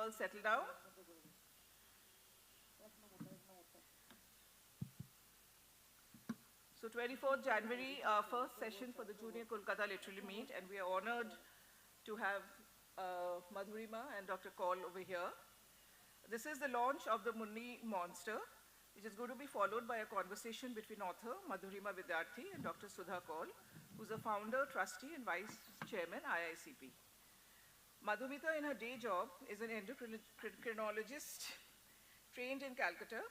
all settle down? So 24th January, our first session for the Junior Kolkata Literary Meet, and we are honored to have Madhurima and Dr. Kaul over here. This is the launch of the Munni Monster, which is going to be followed by a conversation between author Madhurima Vidyarthi and Dr. Sudha Kaul, who's a founder, trustee, and vice chairman, IICP. Madhumita, in her day job, is an endocrinologist trained in Calcutta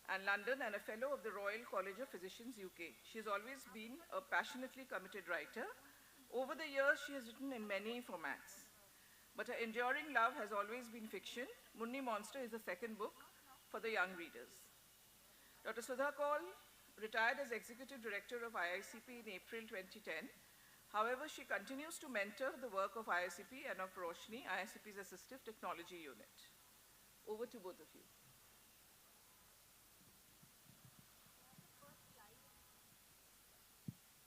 and London and a fellow of the Royal College of Physicians, UK. She has always been a passionately committed writer. Over the years, she has written in many formats. But her enduring love has always been fiction. Munni Monster is the second book for the young readers. Dr. Sudha Kaul retired as Executive Director of IICP in April 2010. However, she continues to mentor the work of IICP and of Roshni, IICP's Assistive Technology Unit. Over to both of you.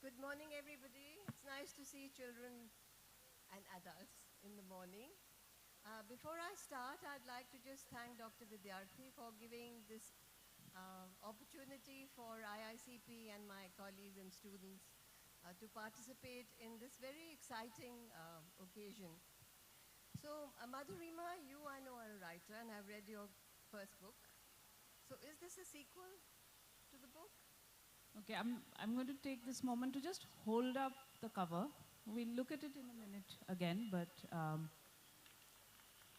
Good morning, everybody. It's nice to see children and adults in the morning. Before I start, I'd like to just thank Dr. Vidyarthi for giving this opportunity for IICP and my colleagues and students to participate in this very exciting occasion. So, Madhurima, you I know are a writer and I've read your first book. So, is this a sequel to the book? Okay, I'm going to take this moment to just hold up the cover. We'll look at it in a minute again, but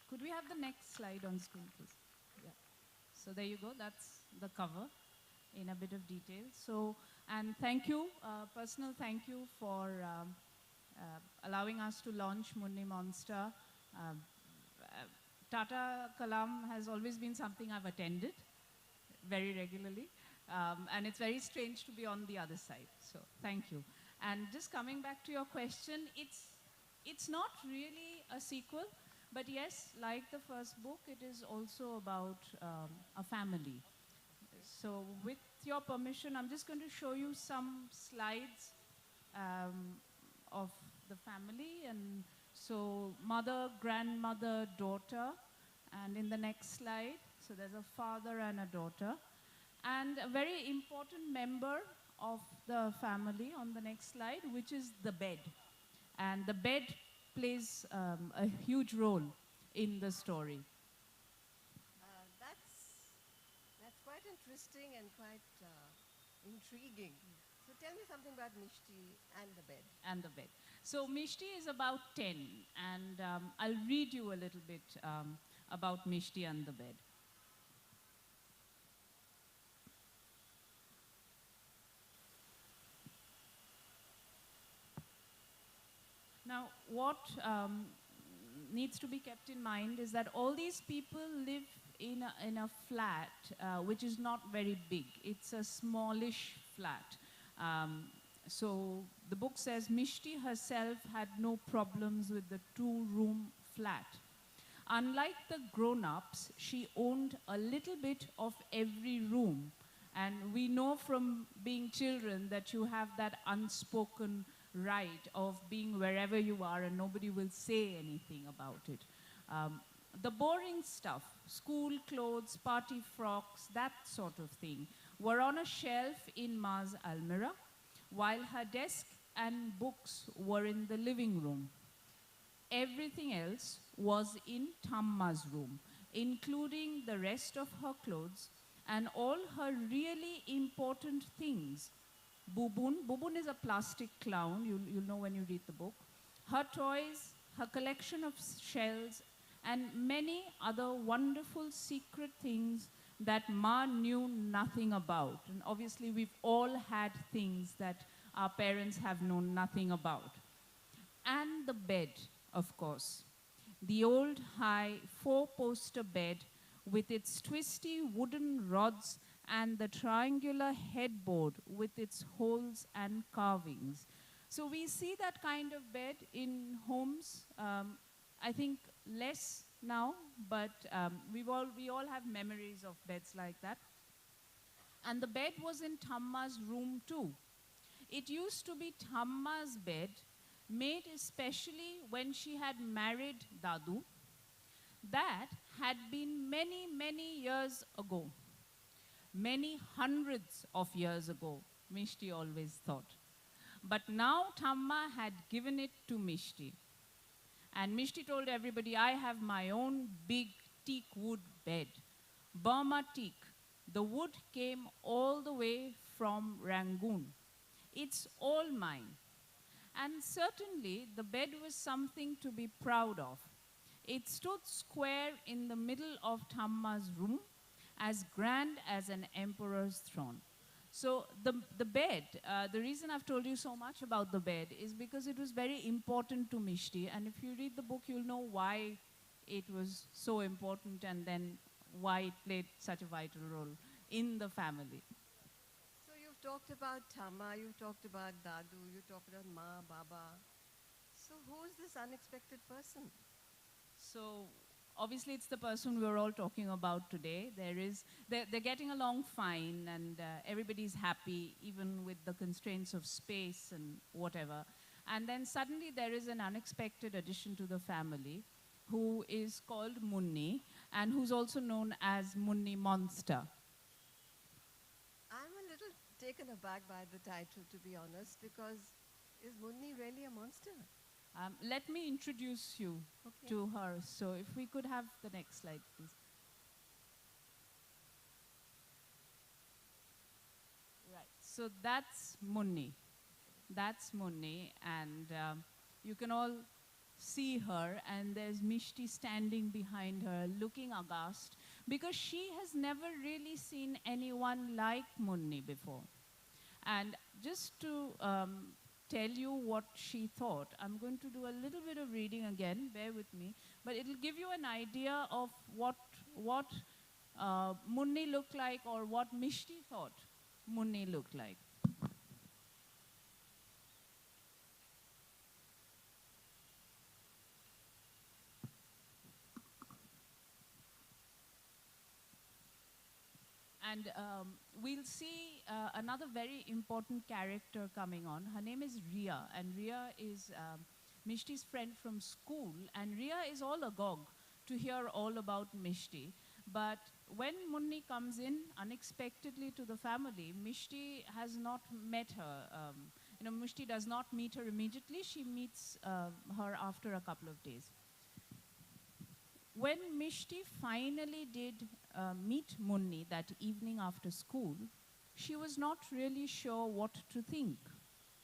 could we have the next slide on screen, please? Yeah. So there you go. That's the cover in a bit of detail. So, and thank you, personal thank you for allowing us to launch Munni Monster. Tata Kalam has always been something I've attended very regularly. And it's very strange to be on the other side. So thank you. And just coming back to your question, it's not really a sequel, but yes, like the first book, it is also about a family. So with your permission, I'm just going to show you some slides of the family. And so mother, grandmother, daughter, and in the next slide, so there's a father and a daughter. And a very important member of the family on the next slide, which is the bed. And the bed plays a huge role in the story. That's quite interesting and quite intriguing. So tell me something about Mishti and the bed. And the bed. So Mishti is about 10, and I'll read you a little bit about Mishti and the bed. Now, what needs to be kept in mind is that all these people live in a flat, which is not very big. It's a smallish flat. So the book says Mishti herself had no problems with the two-room flat. Unlike the grown-ups, she owned a little bit of every room. And we know from being children that you have that unspoken right of being wherever you are and nobody will say anything about it. The boring stuff, school clothes, party frocks, that sort of thing, were on a shelf in Ma's almirah, while her desk and books were in the living room. Everything else was in Thamma's room, including the rest of her clothes and all her really important things. Bubun is a plastic clown, you'll know when you read the book. Her toys, her collection of shells, and many other wonderful secret things that Ma knew nothing about. And obviously we've all had things that our parents have known nothing about. And the bed, of course. The old high four-poster bed with its twisty wooden rods and the triangular headboard with its holes and carvings. So we see that kind of bed in homes, I think less now, but we all have memories of beds like that. And the bed was in Thamma's room too. It used to be Thamma's bed, made especially when she had married Dadu. That had been many, many years ago. Many hundreds of years ago, Mishti always thought. But now Thamma had given it to Mishti. And Mishti told everybody, I have my own big teak wood bed. Burma teak. The wood came all the way from Rangoon. It's all mine. And certainly, the bed was something to be proud of. It stood square in the middle of Thamma's room, as grand as an emperor's throne. So the bed, the reason I've told you so much about the bed is because it was very important to Mishti. And if you read the book, you'll know why it was so important and then why it played such a vital role in the family. So you've talked about Thamma, you've talked about Dadu, you talked about Ma, Baba. So who's this unexpected person? So obviously it's the person we're all talking about today. They're getting along fine and everybody's happy, even with the constraints of space and whatever. And then suddenly there is an unexpected addition to the family who is called Munni and who's also known as Munni Monster. I'm a little taken aback by the title, to be honest, because is Munni really a monster? Let me introduce you to her. So if we could have the next slide, please. Right, so that's Munni. That's Munni, and you can all see her, and there's Mishti standing behind her, looking aghast, because she has never really seen anyone like Munni before. And just to tell you what she thought, I'm going to do a little bit of reading again, bear with me, but it'll give you an idea of what Munni looked like or what Mishti thought Munni looked like. And we'll see another very important character coming on. Her name is Ria, and Ria is Mishti's friend from school. And Ria is all agog to hear all about Mishti. But when Munni comes in unexpectedly to the family, Mishti has not met her. Mishti does not meet her immediately. She meets her after a couple of days. When Mishti finally did meet Munni that evening after school, she was not really sure what to think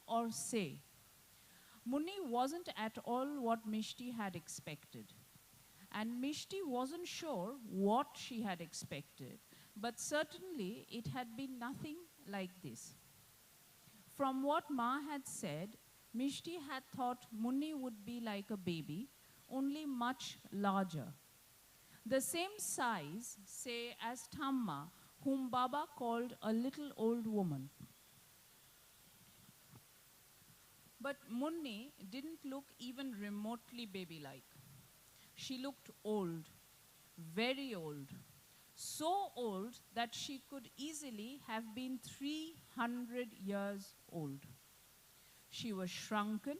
or say. Munni wasn't at all what Mishti had expected. And Mishti wasn't sure what she had expected, but certainly it had been nothing like this. From what Ma had said, Mishti had thought Munni would be like a baby, only much larger. The same size, say, as Thamma, whom Baba called a little old woman. But Munni didn't look even remotely baby-like. She looked old, very old, so old that she could easily have been 300 years old. She was shrunken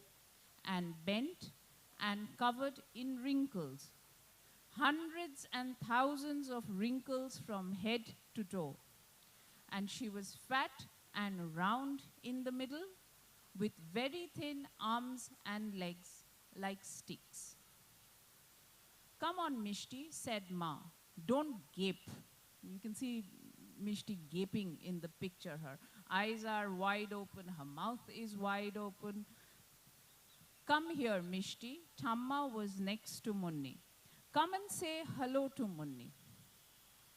and bent and covered in wrinkles. Hundreds and thousands of wrinkles from head to toe. And she was fat and round in the middle, with very thin arms and legs like sticks. Come on, Mishti, said Ma. Don't gape. You can see Mishti gaping in the picture. Her eyes are wide open, her mouth is wide open. Come here, Mishti. Thamma was next to Munni. Come and say hello to Munni.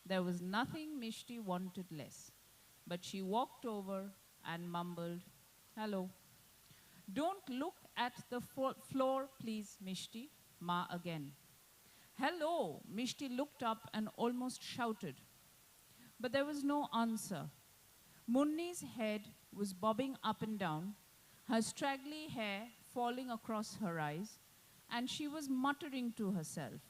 There was nothing Mishti wanted less, but she walked over and mumbled, hello. Don't look at the floor, please, Mishti, Ma again. Hello, Mishti looked up and almost shouted. But there was no answer. Munni's head was bobbing up and down, her straggly hair falling across her eyes, and she was muttering to herself.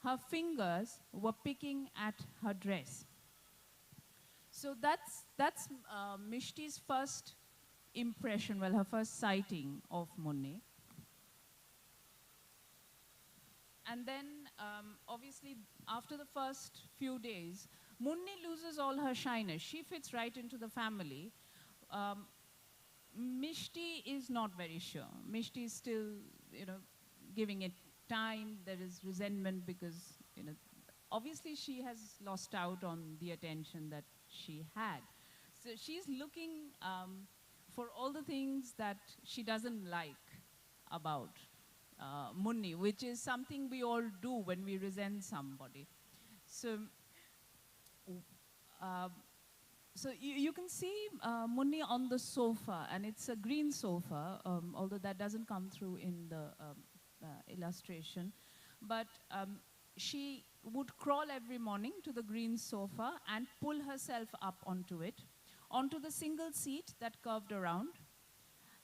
Her fingers were picking at her dress. So that's Mishti's first impression, well, her first sighting of Munni. And then obviously, after the first few days, Munni loses all her shyness. She fits right into the family. Um, Mishti is not very sure. Mishti is still, giving it time. There is resentment because, obviously she has lost out on the attention that she had. So she's looking for all the things that she doesn't like about Munni, which is something we all do when we resent somebody. So, uh, so you can see Munni on the sofa, and it's a green sofa, although that doesn't come through in the illustration. But she would crawl every morning to the green sofa and pull herself up onto it, onto the single seat that curved around.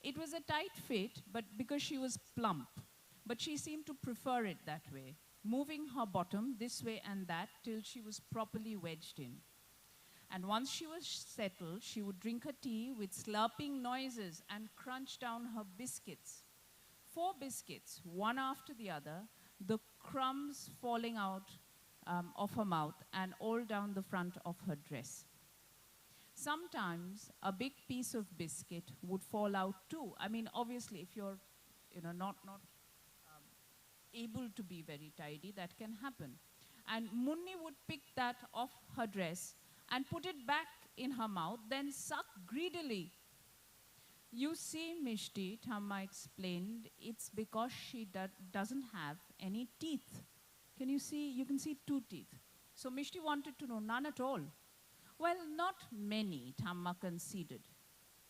It was a tight fit, but because she was plump. But she seemed to prefer it that way, moving her bottom this way and that till she was properly wedged in. And once she was settled, she would drink her tea with slurping noises and crunch down her biscuits. 4 biscuits, one after the other, the crumbs falling out of her mouth and all down the front of her dress. Sometimes a big piece of biscuit would fall out too. I mean, obviously, if you're, not able to be very tidy, that can happen. And Munni would pick that off her dress and put it back in her mouth, then suck greedily. You see, Mishti, Thamma explained, it's because she doesn't have any teeth. Can you see? You can see 2 teeth. So Mishti wanted to know, none at all. Well, not many, Thamma conceded.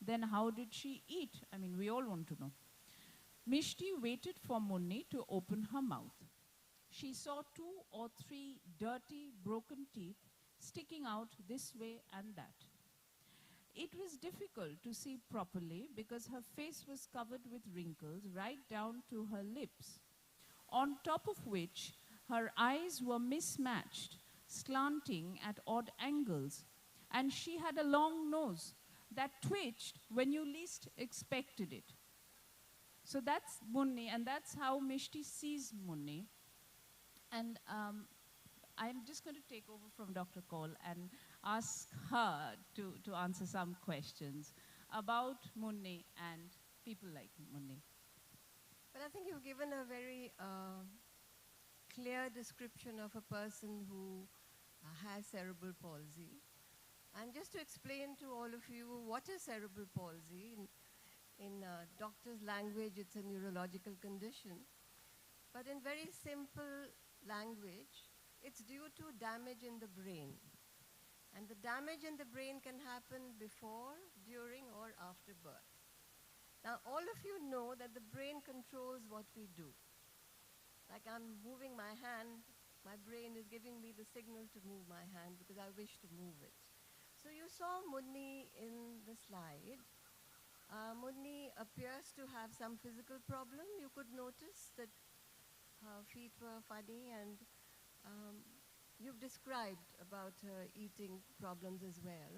Then how did she eat? I mean, we all want to know. Mishti waited for Munni to open her mouth. She saw 2 or 3 dirty, broken teeth sticking out this way and that. It was difficult to see properly because her face was covered with wrinkles right down to her lips, on top of which her eyes were mismatched, slanting at odd angles, and she had a long nose that twitched when you least expected it. So that's Munni, and that's how Mishti sees Munni. And I'm just going to take over from Dr. Kaul and ask her to answer some questions about Munni and people like Munni. But I think you've given a very clear description of a person who has cerebral palsy. And just to explain to all of you what is cerebral palsy, in doctor's language, it's a neurological condition. But in very simple language, it's due to damage in the brain. And the damage in the brain can happen before, during, or after birth. Now, all of you know that the brain controls what we do. Like I'm moving my hand, my brain is giving me the signal to move my hand because I wish to move it. So you saw Munni in the slide. Munni appears to have some physical problem. You could notice that her feet were funny, and you've described about her eating problems as well.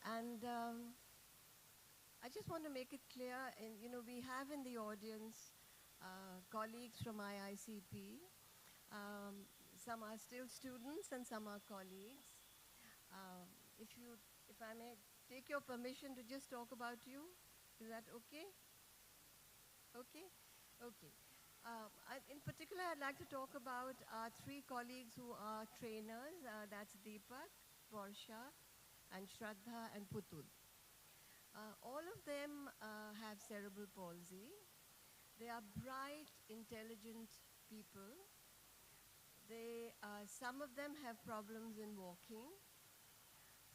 And I just want to make it clear, and we have in the audience colleagues from IICP. Some are still students and some are colleagues. If I may take your permission to just talk about you, is that okay? Okay? Okay. In particular, I'd like to talk about our 3 colleagues who are trainers. That's Deepak, Porsha, and Shraddha and Putul. All of them have cerebral palsy. They are bright, intelligent people. Some of them have problems in walking.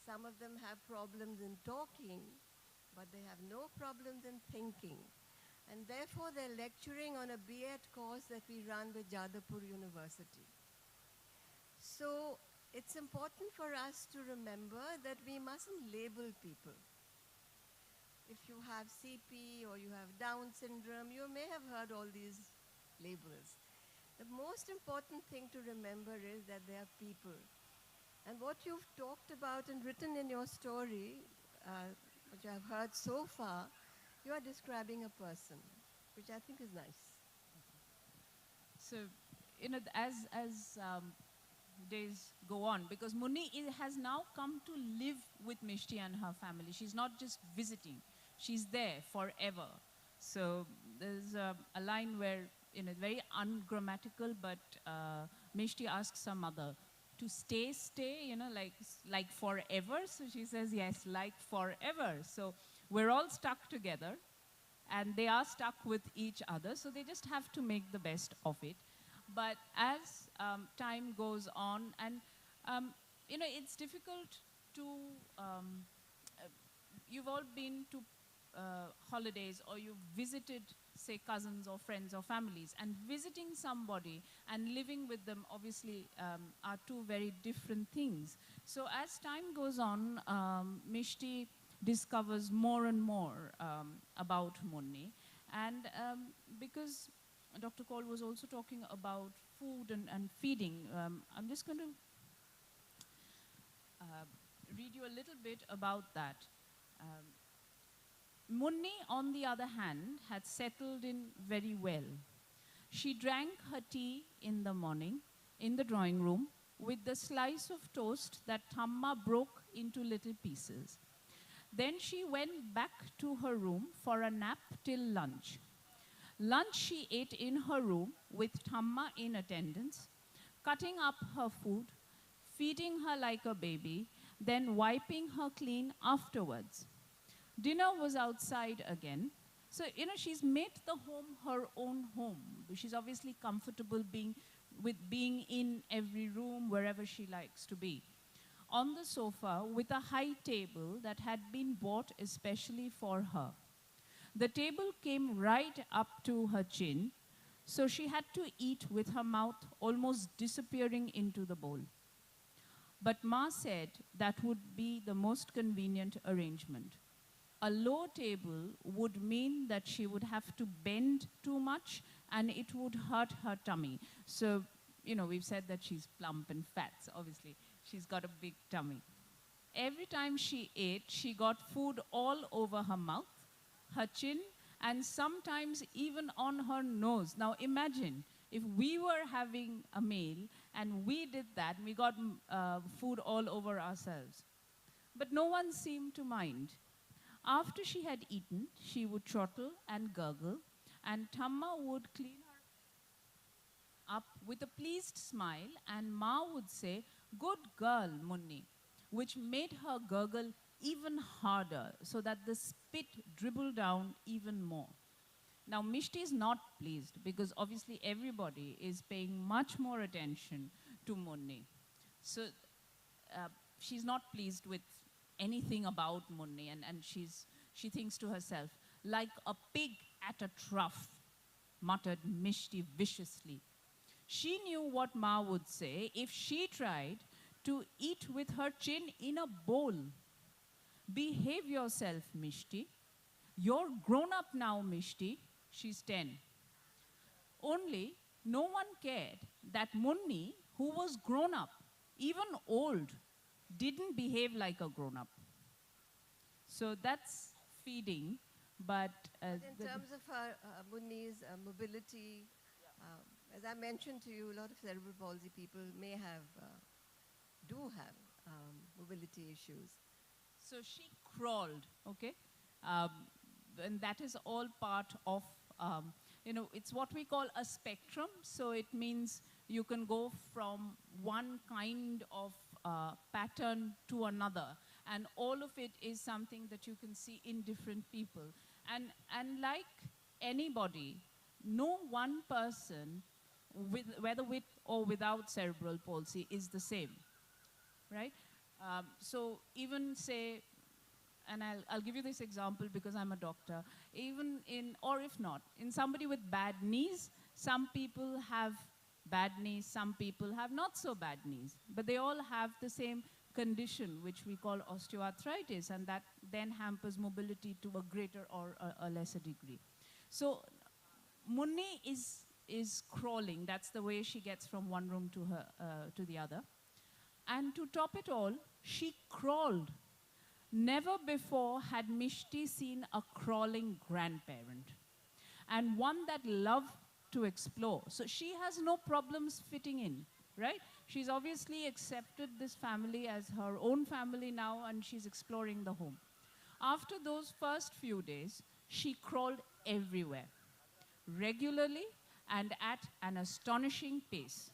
Some of them have problems in talking, but they have no problems in thinking. And therefore, they're lecturing on a B.Ed course that we run with Jadavpur University. So it's important for us to remember that we mustn't label people. If you have CP or you have Down syndrome, you may have heard all these labels. The most important thing to remember is that they are people. And what you've talked about and written in your story, which I've heard so far, you are describing a person, which I think is nice. So, as days go on, because Munni has now come to live with Mishti and her family. She's not just visiting, she's there forever. So there's a line where, very ungrammatical, but Mishti asks her mother to stay, like forever. So she says, yes, like forever. So we're all stuck together, and they are stuck with each other, so they just have to make the best of it. But as time goes on, and it's difficult to, you've all been to holidays, or you've visited, say, cousins or friends or families, and visiting somebody and living with them obviously are two very different things. So as time goes on, Mishti discovers more and more about Munni. And because Dr. Kaul was also talking about food and feeding, I'm just going to read you a little bit about that. Munni, on the other hand, had settled in very well. She drank her tea in the morning in the drawing room with the slice of toast that Thamma broke into little pieces. Then she went back to her room for a nap till lunch. Lunch she ate in her room with Thamma in attendance, cutting up her food, feeding her like a baby, then wiping her clean afterwards. Dinner was outside again. So, she's made the home her own home. She's obviously comfortable being in every room, wherever she likes to be. On the sofa with a high table that had been bought especially for her. The table came right up to her chin, so she had to eat with her mouth almost disappearing into the bowl. But Ma said that would be the most convenient arrangement. A low table would mean that she would have to bend too much and it would hurt her tummy. So, we've said that she's plump and fat, so obviously she's got a big tummy. Every time she ate, she got food all over her mouth, her chin, and sometimes even on her nose. Now imagine if we were having a meal and we did that, and we got food all over ourselves. But no one seemed to mind. After she had eaten, she would chortle and gurgle, and Thamma would clean her up with a pleased smile, and Ma would say, "Good girl, Munni," which made her gurgle even harder, so that the spit dribbled down even more. Now, Mishti is not pleased, because obviously everybody is paying much more attention to Munni. So she's not pleased with anything about Munni, and she thinks to herself, "Like a pig at a trough," muttered Mishti viciously. She knew what Ma would say if she tried to eat with her chin in a bowl. "Behave yourself, Mishti. You're grown up now, Mishti." She's 10. Only no one cared that Munni, who was grown up, even old, didn't behave like a grown up. So that's feeding, but in terms of her, Munni's mobility, as I mentioned to you, a lot of cerebral palsy people do have mobility issues. So she crawled, okay? And that is all part of, it's what we call a spectrum. So it means you can go from one kind of pattern to another. And all of it is something that you can see in different people. And like anybody, no one person, whether with or without cerebral palsy, is the same, right? So even say, and I'll give you this example because I'm a doctor, or if not, in somebody with bad knees, some people have bad knees, some people have not so bad knees, but they all have the same condition, which we call osteoarthritis, and that then hampers mobility to a greater or a lesser degree. So Munni is crawling. That's the way she gets from one room to the other. And to top it all, she crawled. Never before had Mishti seen a crawling grandparent, and one that loved to explore. So she has no problems fitting in, right? She's obviously accepted this family as her own family now, and she's exploring the home. After those first few days, she crawled everywhere, regularly and at an astonishing pace.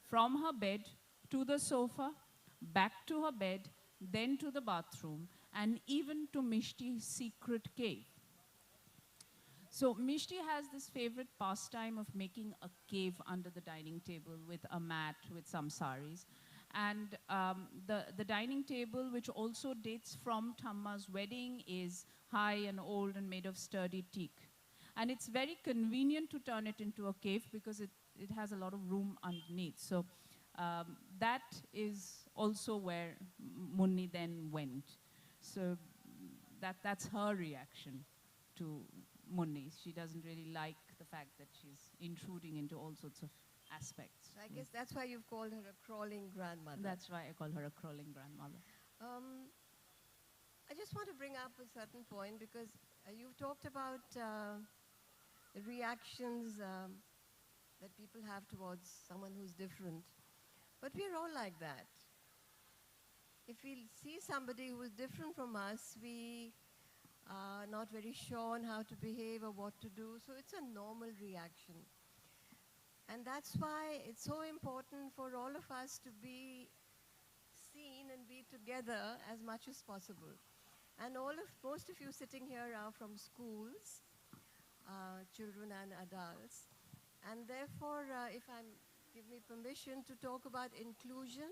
From her bed to the sofa, back to her bed, then to the bathroom, and even to Mishti's secret cave. So Mishti has this favorite pastime of making a cave under the dining table with a mat with some saris. And the dining table, which also dates from Thamma's wedding, is high and old and made of sturdy teak. And it's very convenient to turn it into a cave because it has a lot of room underneath. So that is also where Munni then went. So that's her reaction to Munni. She doesn't really like the fact that she's intruding into all sorts of aspects. So I guess that's why you've called her a crawling grandmother. That's why I call her a crawling grandmother. I just want to bring up a certain point because you've talked about the reactions that people have towards someone who's different. But we're all like that. If we see somebody who is different from us, we are not very sure on how to behave or what to do. So it's a normal reaction. And that's why it's so important for all of us to be seen and be together as much as possible. And most of you sitting here are from schools, children and adults. And therefore, give me permission to talk about inclusion,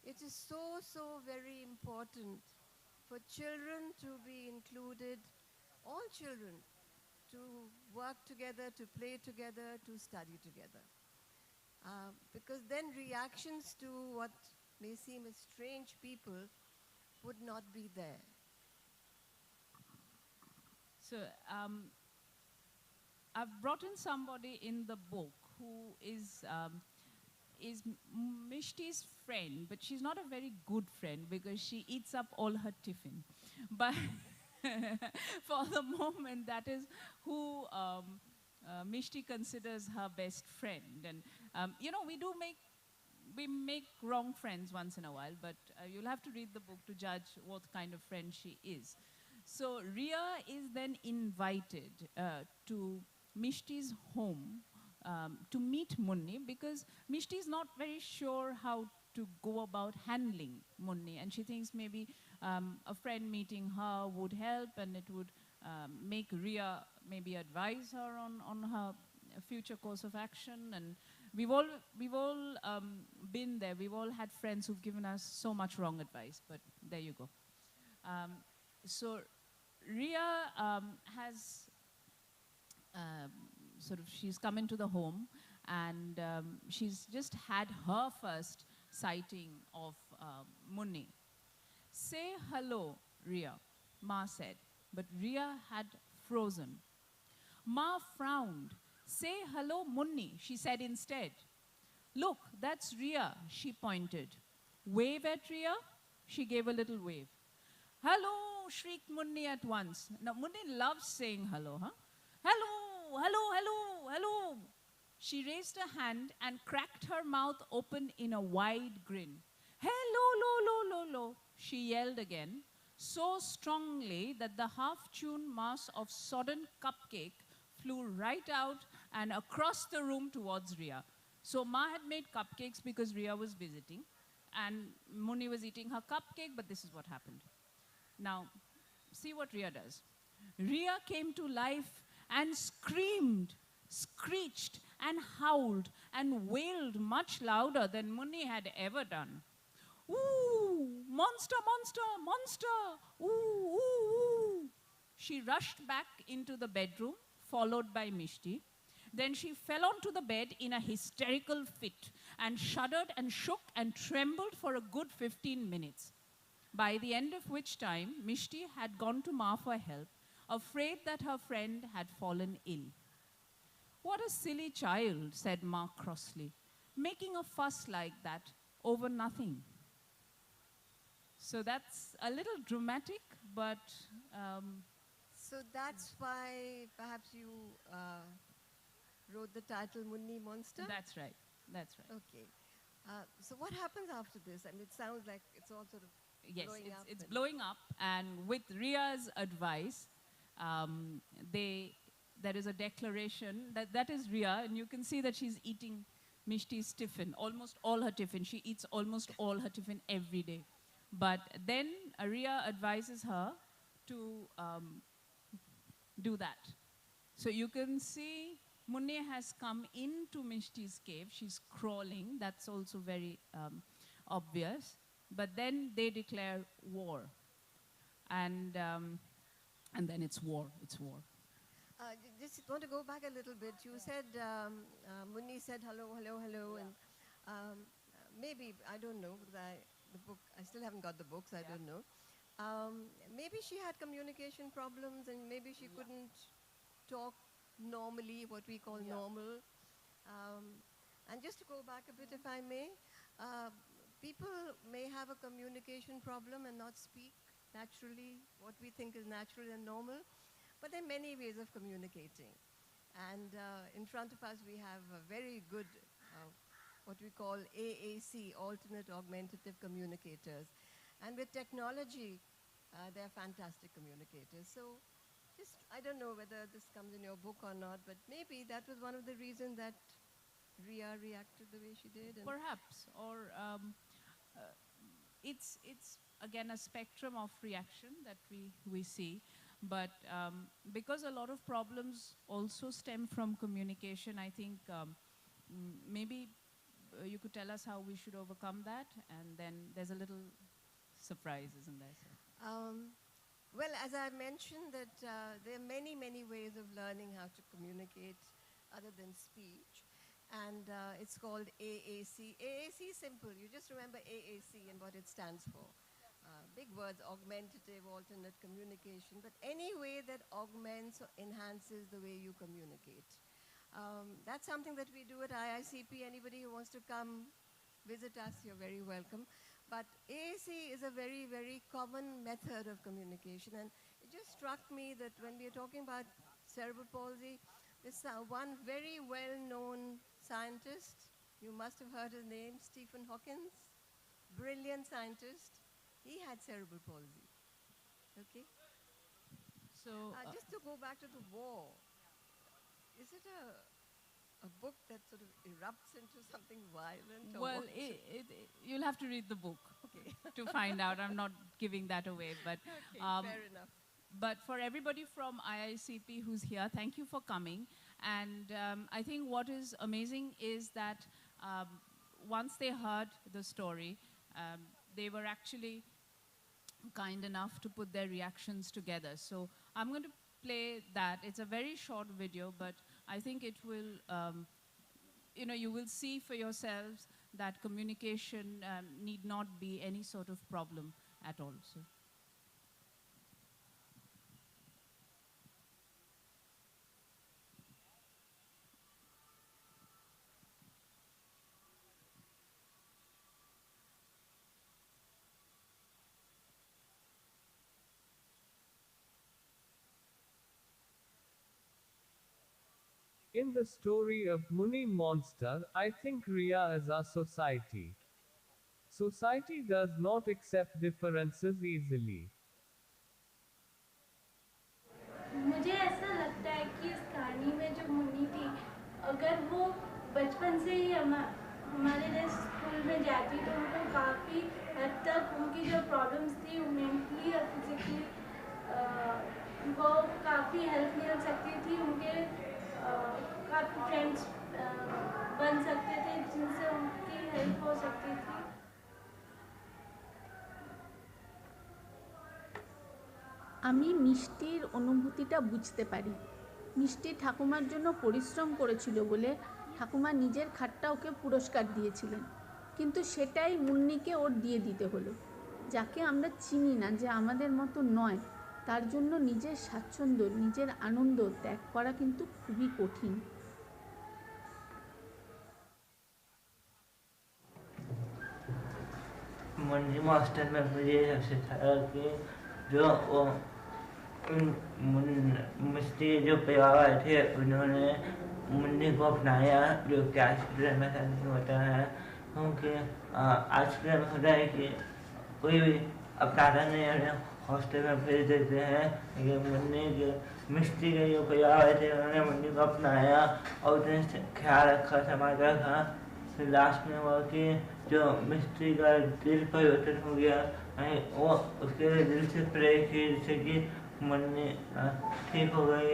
it is so very important for children to be included, all children, to work together, to play together, to study together. Because then reactions to what may seem as strange people would not be there. So I've brought in somebody in the book who is Mishti's friend, but she's not a very good friend because she eats up all her tiffin. But for the moment, that is who Mishti considers her best friend. And we make wrong friends once in a while, but you'll have to read the book to judge what kind of friend she is. So Ria is then invited to Mishti's home to meet Munni because Mishti is not very sure how to go about handling Munni, and she thinks maybe a friend meeting her would help, and it would make Ria maybe advise her on her future course of action. And we've all been there. We've all had friends who've given us so much wrong advice, but there you go. So Ria has she's come into the home, and she's just had her first sighting of Munni. Say hello, Ria, Ma said, but Ria had frozen. Ma frowned. Say hello, Munni, she said instead. Look, that's Ria, she pointed. Wave at Ria, she gave a little wave. Hello, shrieked Munni at once. Now, Munni loves saying hello, huh? Hello, hello, hello, hello. She raised a hand and cracked her mouth open in a wide grin. Hello, lo, lo, lo, lo, she yelled again, so strongly that the half-tuned mass of sodden cupcake flew right out and across the room towards Ria. So Ma had made cupcakes because Ria was visiting, and Munni was eating her cupcake, but this is what happened. Now, see what Ria does. Ria came to life and screamed, screeched, and howled, and wailed much louder than Munni had ever done. Ooh, monster, monster, monster, ooh, ooh, ooh. She rushed back into the bedroom, followed by Mishti. Then she fell onto the bed in a hysterical fit and shuddered and shook and trembled for a good 15 minutes. By the end of which time, Mishti had gone to Ma for help, afraid that her friend had fallen ill. What a silly child, said Ma crossly, making a fuss like that over nothing. So that's a little dramatic, but... So that's why perhaps you wrote the title Munni Monster? That's right. That's right. Okay. So what happens after this? I mean, it sounds like it's all sort of Yes, blowing up. it's blowing up, and with Ria's advice, there is a declaration that is Ria, and you can see that she's eating Mishti's tiffin, almost all her tiffin. She eats almost all her tiffin every day. But then Ria advises her to do that. So you can see Munni has come into Mishti's cave. She's crawling. That's also very obvious. But then they declare war. And then it's war. It's war. Just want to go back a little bit. You said, Munni said hello, hello, hello. Yeah. And maybe, I don't know, because I still haven't got the books, I don't know. Maybe she had communication problems and maybe she couldn't talk normally, what we call normal. And just to go back a bit, if I may, people may have a communication problem and not speak naturally what we think is natural and normal, but there are many ways of communicating. And in front of us, we have a very good, what we call AAC, alternate augmentative communicators. And with technology, they're fantastic communicators. So just, I don't know whether this comes in your book or not, but maybe that was one of the reasons that Ria reacted the way she did. And perhaps, or it's again a spectrum of reaction that we see. But because a lot of problems also stem from communication, I think maybe you could tell us how we should overcome that, and then there's a little surprise, isn't there? So. Well, as I mentioned, that there are many, many ways of learning how to communicate other than speech. And it's called AAC. AAC is simple. You just remember AAC and what it stands for. Big words, augmentative, alternate communication, but any way that augments or enhances the way you communicate. That's something that we do at IICP. Anybody who wants to come visit us, you're very welcome. But AAC is a very, very common method of communication. And it just struck me that when we are talking about cerebral palsy, this one very well-known scientist, you must have heard his name, Stephen Hawking, brilliant scientist. He had cerebral palsy. Okay? So just to go back to the war, is it a book that sort of erupts into something violent? well, you'll have to read the book to find out. I'm not giving that away, but Okay, fair enough. But for everybody from IICP who's here, thank you for coming. And I think what is amazing is that once they heard the story, they were actually kind enough to put their reactions together. So I'm going to play that. It's a very short video, but I think it will, you will see for yourselves that communication need not be any sort of problem at all. So. In the story of Munni Monster, I think Ria is our society. Society does not accept differences easily. मुझे ऐसा लगता है कि इस कहानी में जो मुन्नी थी, अगर वो बचपन से ही हमारे लिए स्कूल में जाती तो उनको काफ़ी हद तक उनकी जो प्रॉब्लम्स थी मेंटली और फिजिकली वो काफ़ी हेल्प मिल सकती थी. उनके काफ़ी फ्रेंड्स बन सकते थे जिनसे उनकी हेल्प हो सकती थी. আমি মিষ্টির অনুভূতিটা বুঝতে পারি. মিষ্টি ঠাকুমার জন্য পরিশ্রম করেছিল বলে ঠাকুমা নিজের খাটটা ওকে পুরস্কার দিয়েছিলেন, কিন্তু সেটাই মুন্নিকে ওর দিয়ে দিতে হলো. যাকে আমরা চিনি না, যে আমাদের মতো নয়, তার জন্য নিজের স্বাচ্ছন্দ্য, নিজের আনন্দ ত্যাগ করা কিন্তু খুবই কঠিন. मुन्नी मास्टर में मुझे सबसे अच्छा लगा कि जो वो मिस्त्री जो परिवार थे उन्होंने मुन्नी को अपनाया, जो कि आजकल में ऐसा नहीं होता है, क्योंकि आजकल में होता है कि कोई भी अपनाता नहीं है, हॉस्टल में भेज देते हैं। लेकिन मुन्नी के मिस्त्री के जो कोई आए थे, उन्होंने मुन्नी को अपनाया और उसने ख्याल रखा, संभाल रखा। फिर लास्ट में हुआ कि जो मिस्त्री का दिल परिवर्तन हो गया, वो उसके दिल से प्रे की, जिससे कि मुन्नी ठीक हो गई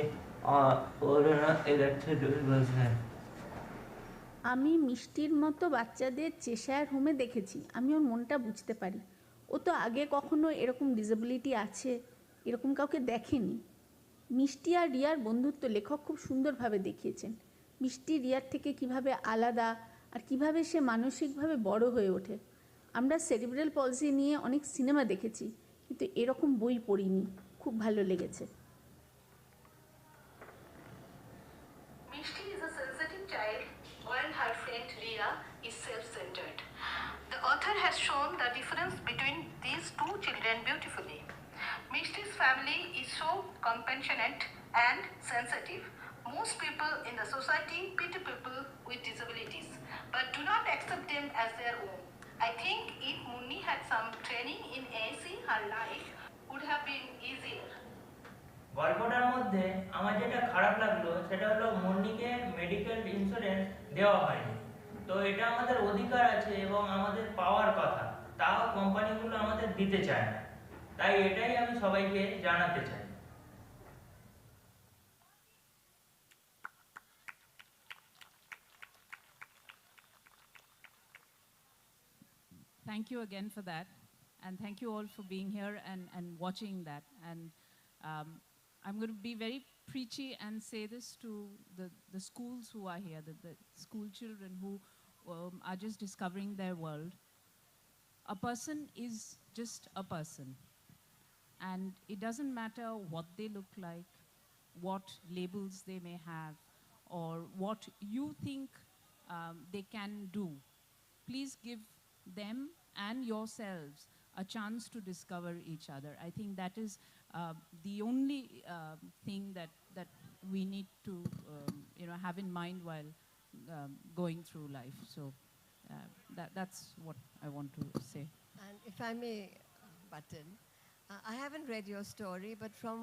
और एक अच्छे दोस्त बन गए। আমি মিষ্টির মতো বাচ্চাদের চেশায়ার হোমে দেখেছি। আমি ওর মনটা বুঝতে পারি। ও তো আগে কখনো এরকম ডিসেবিলিটি আছে এরকম কাউকে দেখেনি। মিষ্টি আর রিয়ার বন্ধুত্ব লেখক খুব সুন্দরভাবে দেখিয়েছেন। মিষ্টি রিয়ার থেকে কিভাবে আলাদা আর কিভাবে সে মানসিকভাবে বড় হয়ে ওঠে। আমরা সেরিব্রাল পলসি নিয়ে অনেক সিনেমা দেখেছি, কিন্তু এরকম বই পড়িনি। খুব ভালো লেগেছে। Mishti is a sensitive child, while her friend Ria is self-centered. The author has shown the difference between these two children beautifully. Mishti's family is so compassionate and sensitive. Most people in the society pity people with disabilities, but do not accept them as their own. I think if Munni had some training in AC, her life would have been easier. গল্পটার মধ্যে আমার যেটা খারাপ লাগলো সেটা হলো মুন্নিকে medical insurance দেওয়া হয়নি। তো এটা আমাদের অধিকার আছে এবং আমাদের পাওয়ার কথা, তাও কোম্পানিগুলো আমাদের দিতে চায় না। তাই এটাই আমি সবাইকে জানাতে চাই। Thank you again for that, and thank you all for being here and watching that. And I'm going to be very preachy and say this to the schools who are here, the school children who are just discovering their world. A person is just a person, and it doesn't matter what they look like, what labels they may have, or what you think they can do. Please give them and yourselves a chance to discover each other. I think that is the only thing that we need to have in mind while going through life. So that's what I want to say. And if I may butt in, I haven't read your story, but from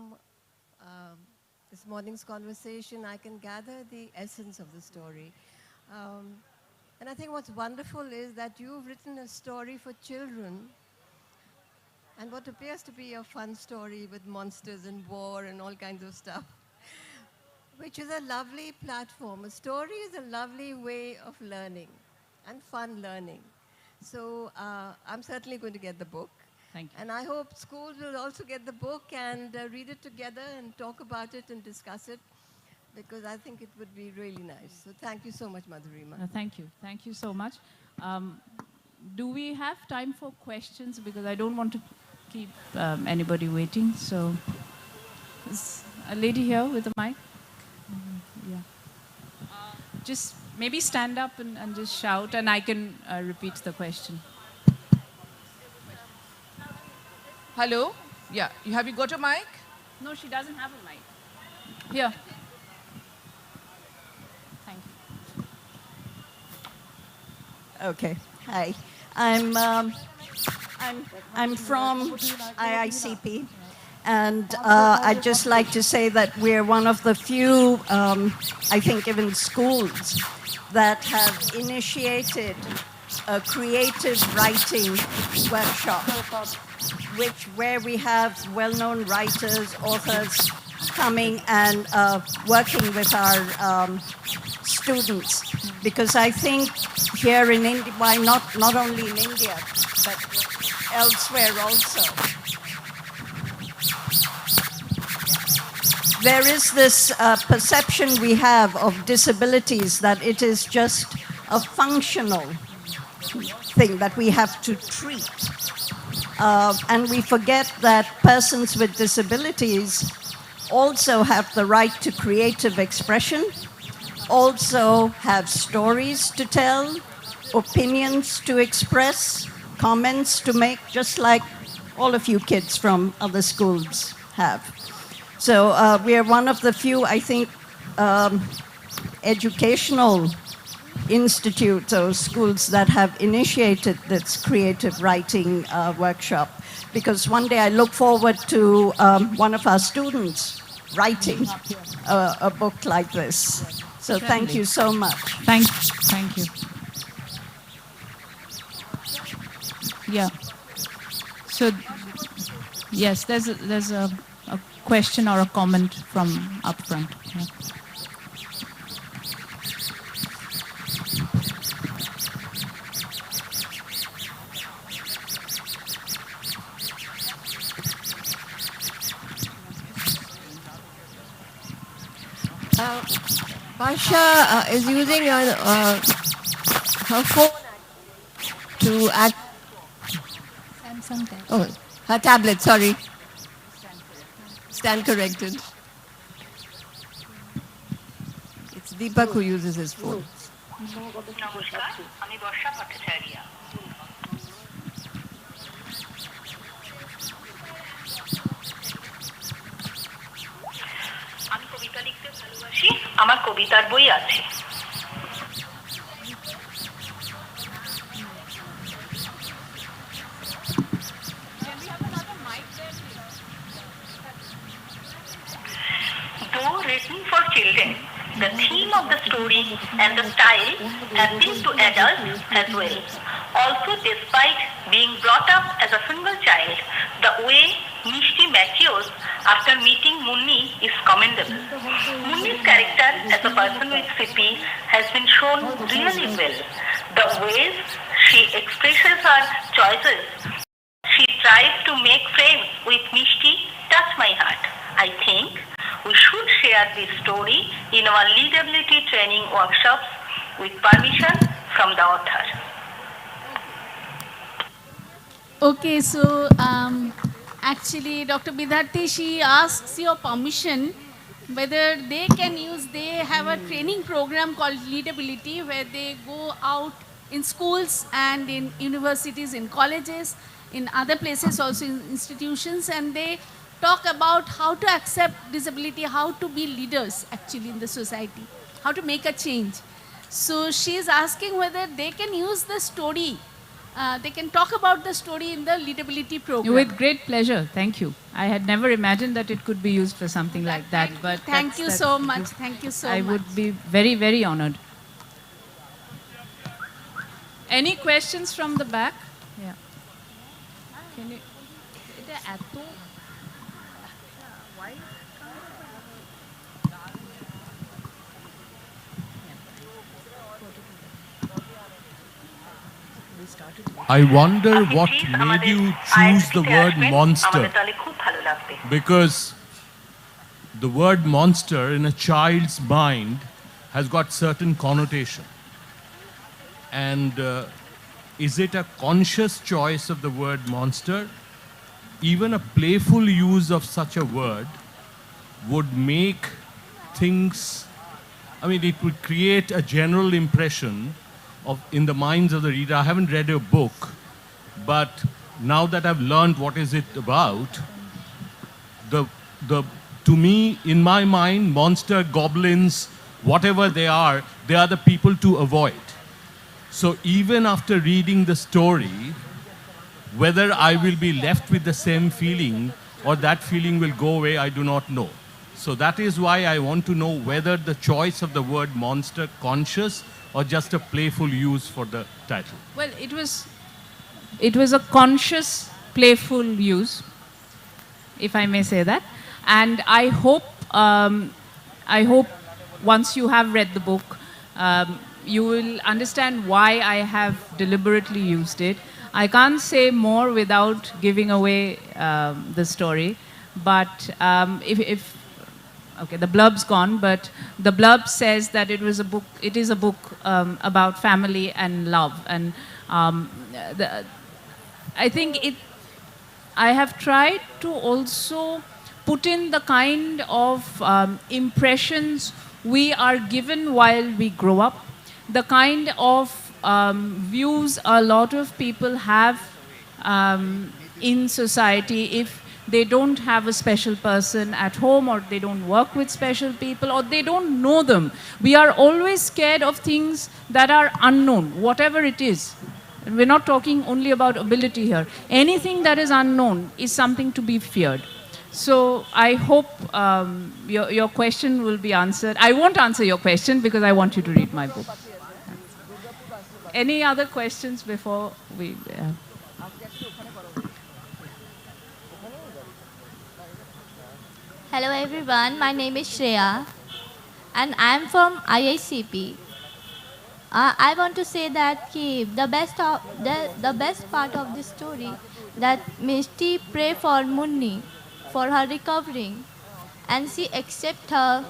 this morning's conversation, I can gather the essence of the story. And I think what's wonderful is that you've written a story for children, and what appears to be a fun story with monsters and war and all kinds of stuff, which is a lovely platform. A story is a lovely way of learning and fun learning. So I'm certainly going to get the book. Thank you. And I hope schools will also get the book and read it together and talk about it and discuss it, because I think it would be really nice. So thank you so much, Madhurima. Thank you. Thank you so much. Do we have time for questions? Because I don't want to keep anybody waiting. So, is a lady here with a mic? Yeah. Just maybe stand up and just shout, and I can repeat the question. Hello? Yeah. Have you got a mic? No, she doesn't have a mic. Here. Thank you. Okay. Hi. I'm from IICP, and I'd just like to say that we're one of the few, I think, even schools that have initiated a creative writing workshop, where we have well-known writers, authors coming and working with our students, because I think here in India, why not only in India, but elsewhere also, there is this perception we have of disabilities that it is just a functional thing that we have to treat. And we forget that persons with disabilities also have the right to creative expression, also have stories to tell, opinions to express, comments to make, just like all of you kids from other schools have. So we are one of the few, I think, educational institutes or schools that have initiated this creative writing workshop, because one day I look forward to one of our students writing a book like this. So thank you so much. Thank you. Yeah. So, yes, there's a question or a comment from up front. Yeah. Basha is using her phone to act. Samsung tablet. Oh, her tablet, sorry. Stand corrected. It's Deepak who uses his phone. নমস্কার, আমি বর্ষা ভট্টাচার্য। আমি কবিতা লিখতে ভালোবাসি, আমার কবিতার বই আছে। Though written for children, the theme of the story and the style appeal to adults as well. Also, despite being brought up as a single child, the way Mishti matures after meeting Munni is commendable. Munni's character as a person with CP has been shown really well. The ways she expresses her choices, she tries to make friends with Mishti, touch my heart. I think we should share this story in our leadability training workshops with permission from the author. Okay, so actually Dr. Vidyarthi, she asks your permission whether they have a training program called Leadability, where they go out in schools and in universities, in colleges, in other places also, in institutions, and they talk about how to accept disability, how to be leaders actually in the society, how to make a change. So she is asking whether they can use the story, they can talk about the story in the Leadability program. With great pleasure, thank you. I had never imagined that it could be used for something like that. But thank you so much. Thank you so much. I would be very, very honored. Any questions from the back? Yeah. Can you? I wonder what made you choose the word monster. Because the word monster in a child's mind has got certain connotation. And is it a conscious choice of the word monster? Even a playful use of such a word would make things, I mean, it would create a general impression in the minds of the reader. I haven't read your book, but now that I've learned what is it about, to me, in my mind, monster, goblins, whatever they are the people to avoid. So even after reading the story, whether I will be left with the same feeling or that feeling will go away, I do not know. So that is why I want to know whether the choice of the word monster conscious or just a playful use for the title. Well, it was a conscious, playful use, if I may say that. And I hope once you have read the book, you will understand why I have deliberately used it. I can't say more without giving away the story. But okay, the blurb's gone, but the blurb says that it is a book about family and love. And I think I have tried to also put in the kind of impressions we are given while we grow up, the kind of views a lot of people have in society. If they don't have a special person at home, or they don't work with special people, or they don't know them. We are always scared of things that are unknown, whatever it is. And we're not talking only about ability here. Anything that is unknown is something to be feared. So I hope your question will be answered. I won't answer your question because I want you to read my book. Any other questions before we... Hello everyone, my name is Shreya and I am from IICP. I want to say that the best part of this story that Mishti pray for Munni for her recovering, and she accept her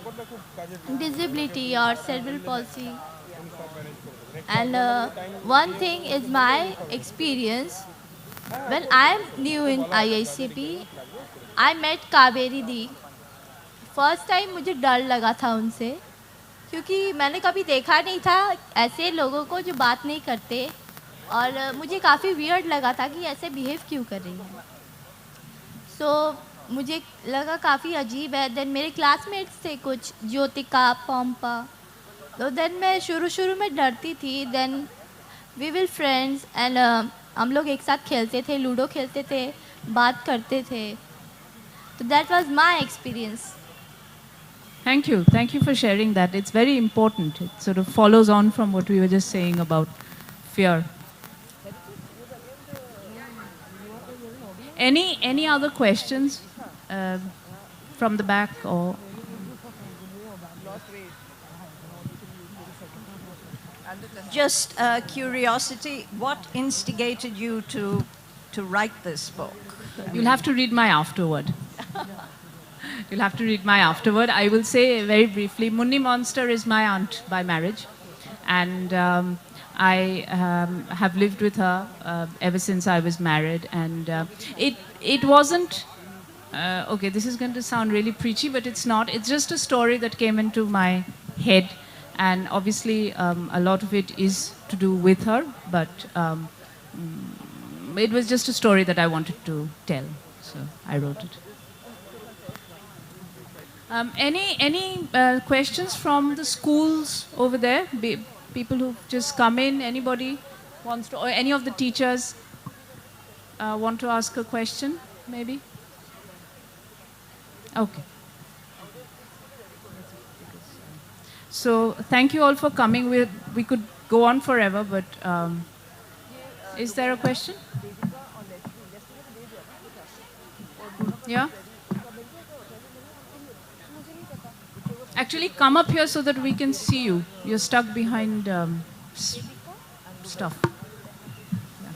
disability or cerebral palsy. And one thing is my experience. When I am new in IICP, I met Kaveri Di. First time मुझे डर लगा था उनसे, क्योंकि मैंने कभी देखा नहीं था ऐसे लोगों को जो बात नहीं करते, और मुझे काफ़ी वियर्ड लगा था कि ऐसे बिहेव क्यों कर रही हैं. सो मुझे लगा काफ़ी अजीब है. देन मेरे क्लासमेट्स थे कुछ, ज्योतिका, पम्पा, तो देन मैं शुरू में डरती थी. Then we will friends and हम लोग एक साथ खेलते थे, लूडो खेलते थे, बात करते थे. तो that was my experience. Thank you. Thank you for sharing that. It's very important. It sort of follows on from what we were just saying about fear. Any other questions from the back or? Just curiosity, what instigated you to write this book? You'll have to read my afterword. You'll have to read my afterword. I will say very briefly, Munni Monster is my aunt by marriage. And I have lived with her ever since I was married. And it wasn't, okay, this is going to sound really preachy, but it's not. It's just a story that came into my head. And obviously, a lot of it is to do with her. But it was just a story that I wanted to tell. So I wrote it. Any questions from the schools over there? People who've just come in, anybody wants to, or any of the teachers want to ask a question, maybe? Okay. So thank you all for coming. We could go on forever, but is there a question? Yeah? Actually, come up here so that we can see you. You're stuck behind stuff. Yeah.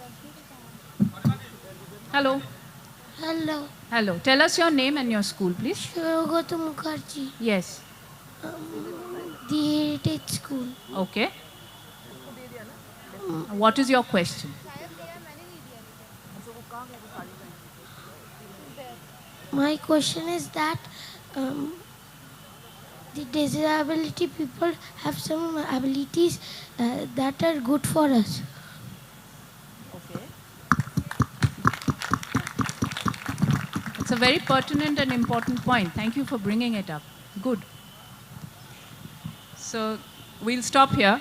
Hello. Hello. Hello. Tell us your name and your school, please. Shurogata Mukherjee. Yes. The Heritage School. Okay. What is your question? My question is that the disability people have some abilities that are good for us. Okay. It's a very pertinent and important point. Thank you for bringing it up. Good. So we'll stop here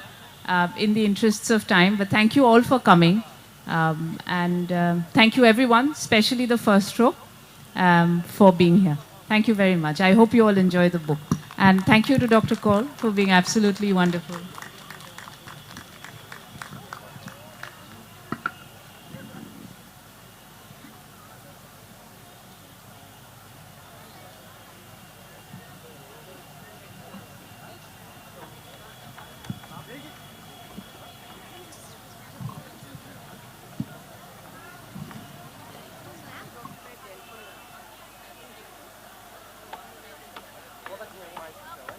in the interests of time, but thank you all for coming. And thank you everyone, especially the first row, for being here. Thank you very much. I hope you all enjoy the book. And thank you to Dr. Kaul for being absolutely wonderful.